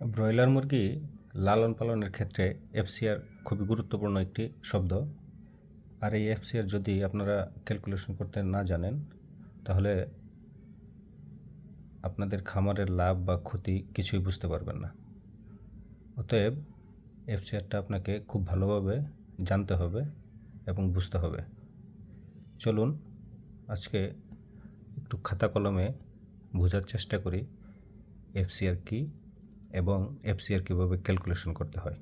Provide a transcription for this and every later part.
Broiler মুরগি লালন পালনের ক্ষেত্রে এফসিআর খুবই গুরুত্বপূর্ণ একটি শব্দ। আর এই এফসিআর যদি আপনারা ক্যালকুলেশন করতে না জানেন তাহলে আপনাদের খামারের লাভ বা ক্ষতি কিছুই বুঝতে পারবেন না। অতএব এফসিআরটা আপনাকে খুব ভালোভাবে জানতে হবে এবং বুঝতে হবে। চলুন আজকে একটু খাতা কলমে বোঝার চেষ্টা করি এফসিআর কী এবং এফসিআর কীভাবে ক্যালকুলেশন করতে হয়।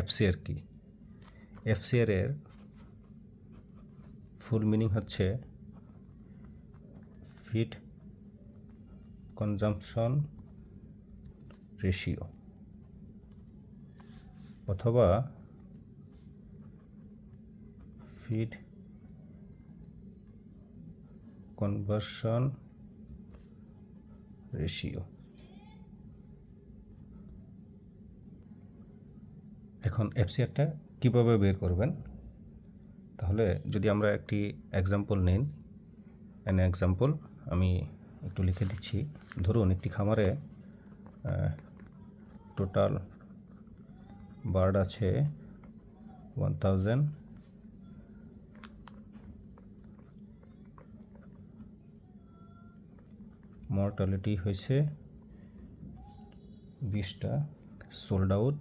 এফসিআর কি? এফসিআর এর ফুল মিনিং হচ্ছে ফিড কনজাম্পশন রেশিও অথবা ফিড কনভার্সন রেশিও। এখন এফসিআরটা কীভাবে বের করবেন? তাহলে যদি আমরা একটি এক্সাম্পল নিন, এক্সাম্পল আমি একটু লিখে দিচ্ছি। ধরুন একটি খামারে টোটাল বার্ড আছে 1000, মর্টালিটি হয়েছে 20টা, সোল্ড আউট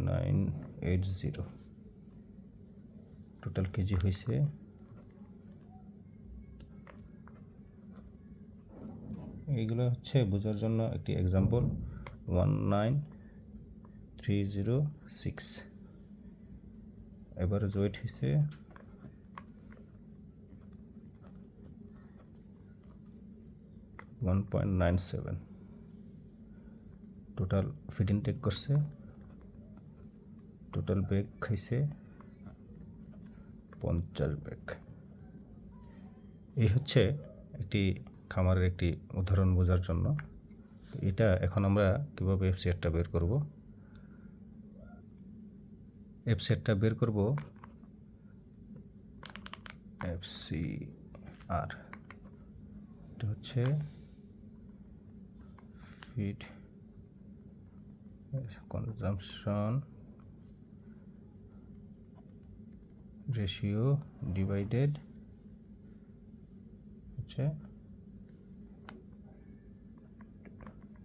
980, টোটাল কেজি হয়েছে এইগুলো হচ্ছে বোঝার জন্য একটি এক্সাম্পল 19306। এভারেজ ওয়েট হয়েছে 1.97, টোটাল ফিড ইনটেক করছে, টোটাল ব্যাগ খাইছে 50 ব্যাগ। এই হচ্ছে একটি খামারের একটি উদাহরণ বোঝার জন্য। এটা এখন আমরা কীভাবে এফসিআরটা বের করব? এফসিআরটা বের করব এফসিআর, এটা হচ্ছে ফিড কনজাম্পশন রেশিও ডিভাইডেড হচ্ছে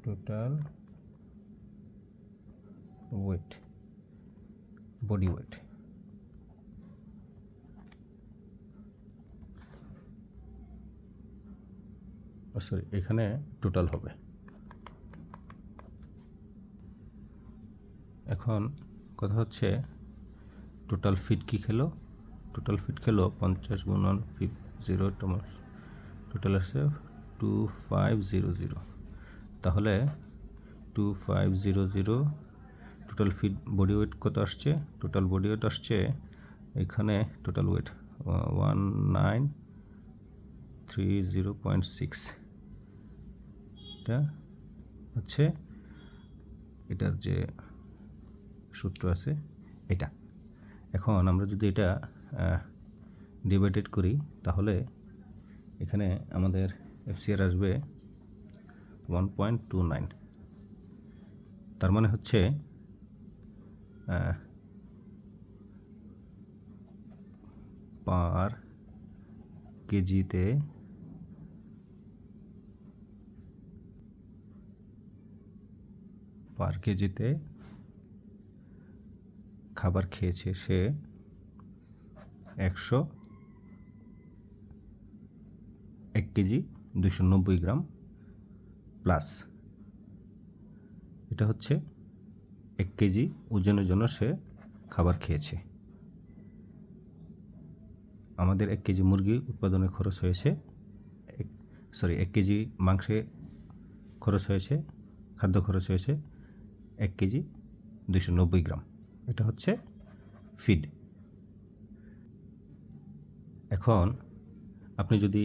total wait, body weight. Sorry, এখানে টোটাল হবে। এখন কথা হচ্ছে টোটাল ফিড কি খেলো? টোটাল ফিড খেলো 50 গুণন 0, টোটাল আছে 2500। তাহলে 2500 টোটাল ফিড বডি ওয়েট কত আসছে? টোটাল বডি ওয়েট আসছে এখানে টোটাল ওয়েট 1930.6। এটা হচ্ছে এটার যে সূত্র আছে এটা। এখন আমরা যদি এটা ডিভাইডেড করি তাহলে এখানে আমাদের এফসিআর আসবে 1.29। তার মানে হচ্ছে পার কেজিতে খাবার খেয়েছে সে 1 কেজি 290 গ্রাম প্লাস, এটা হচ্ছে 1 কেজি ওজনের জন্য সে খাবার খেয়েছে। আমাদের 1 কেজি মুরগি উৎপাদনে খরচ হয়েছে 1 কেজি মাংসে খরচ হয়েছে, খাদ্য খরচ হয়েছে 1 কেজি 290 গ্রাম। এটা হচ্ছে ফিড। এখন আপনি যদি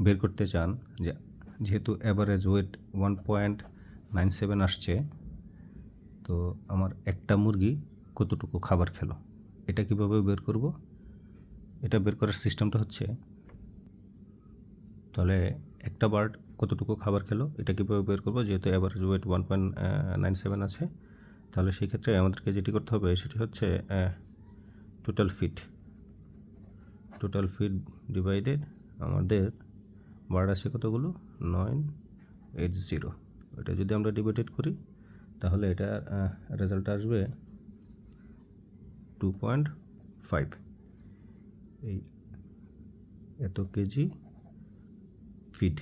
বের করতে চান যে যেহেতু অ্যাভারেজ ওয়েট 1.97 আসছে, তো আমার একটা মুরগি কতটুকু খাবার খেলো, এটা কিভাবে বের করব? এটা বের করার সিস্টেমটা হচ্ছে, তাহলে একটা বার্ড কতটুকু খাবার খেলো এটা কীভাবে বের করবো, যেহেতু অ্যাভারেজ ওয়েট 1.97 আছে, তাহলে সেই ক্ষেত্রে আমাদেরকে যেটি করতে হবে সেটি হচ্ছে টোটাল ফিড ডিভাইডেড আমাদের বার্ড আছে কতগুলো 980, এটা যদি আমরা ডিভাইডেড করি তাহলে এটা রেজাল্ট আসবে 2.5, এই এত কেজি ফিড।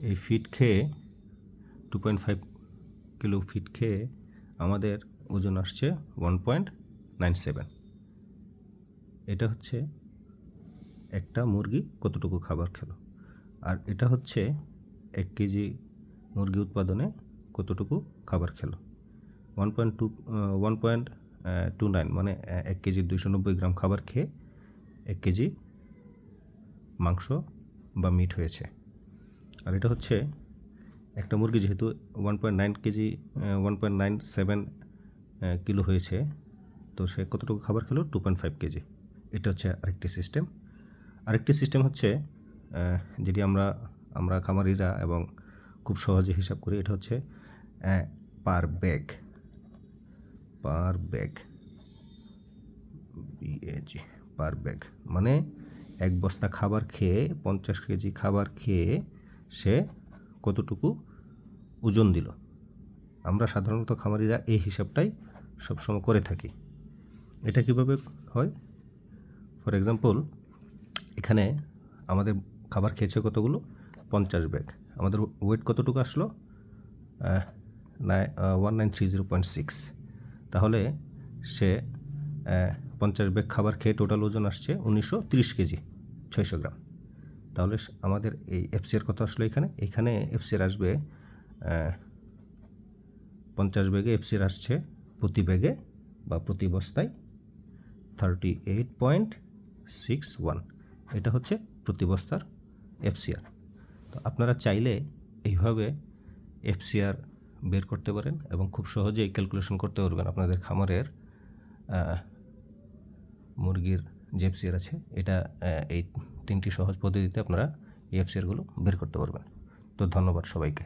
এই ফিড খেয়ে 2.5 কিলো ফিড খেয়ে আমাদের ওজন আসছে 1.97। এটা হচ্ছে একটা মুরগি কতটুকু খাবার খেলো, আর এটা হচ্ছে 1 কেজি মুরগি উৎপাদনে কতটুকু খাবার খেলো। 1.29 মানে 1 কেজি 290 গ্রাম খাবার খেয়ে 1 কেজি মাংস বা মিট হয়েছে। আর এটা হচ্ছে একটা মুরগি যেহেতু 1.97 কিলো হয়েছে, তো সে কতটুকু খাবার খেলো 2.5 কেজি। এটা হচ্ছে আরেকটি সিস্টেম। আরেকটি সিস্টেম হচ্ছে যেটি আমরা খামারিরা এবং খুব সহজে হিসাব করি, এটা হচ্ছে পার ব্যাগ পার ব্যাগ, মানে এক বস্তা খাবার খেয়ে 50 কেজি খাবার খেয়ে সে কতটুকু ওজন দিল। আমরা সাধারণত খামারিরা এই হিসাবটাই সবসময় করে থাকি। এটা কিভাবে হয়, ফর এক্সাম্পল এখানে আমাদের খাবার খেয়েছে কতগুলো 50 ব্যাগ, আমাদের ওয়েট কতটুকু আসলো 1930.6, তাহলে সে 50 ব্যাগ খাবার খেয়ে টোটাল ওজন আসছে 1930 কেজি 600 গ্রাম। তাহলে আমাদের এই এফসিআর কত আসলো, এখানে এফসিআর আসবে 50 ব্যাগে এফসিআর আসছে প্রতি ব্যাগে বা প্রতি বস্তায় 38.61, এটা হচ্ছে প্রতি বস্তার এফসিআর। তো আপনারা চাইলে এইভাবে এফসিআর বের করতে পারেন এবং খুব সহজেই ক্যালকুলেশন করতে পারবেন আপনাদের খামারের মুরগির যে এফসিআর আছে। এটা এই 3টি সহজ পদ্ধতিতে আপনারা এই এফসিআরগুলো বের করতে পারবেন। তো ধন্যবাদ সবাইকে।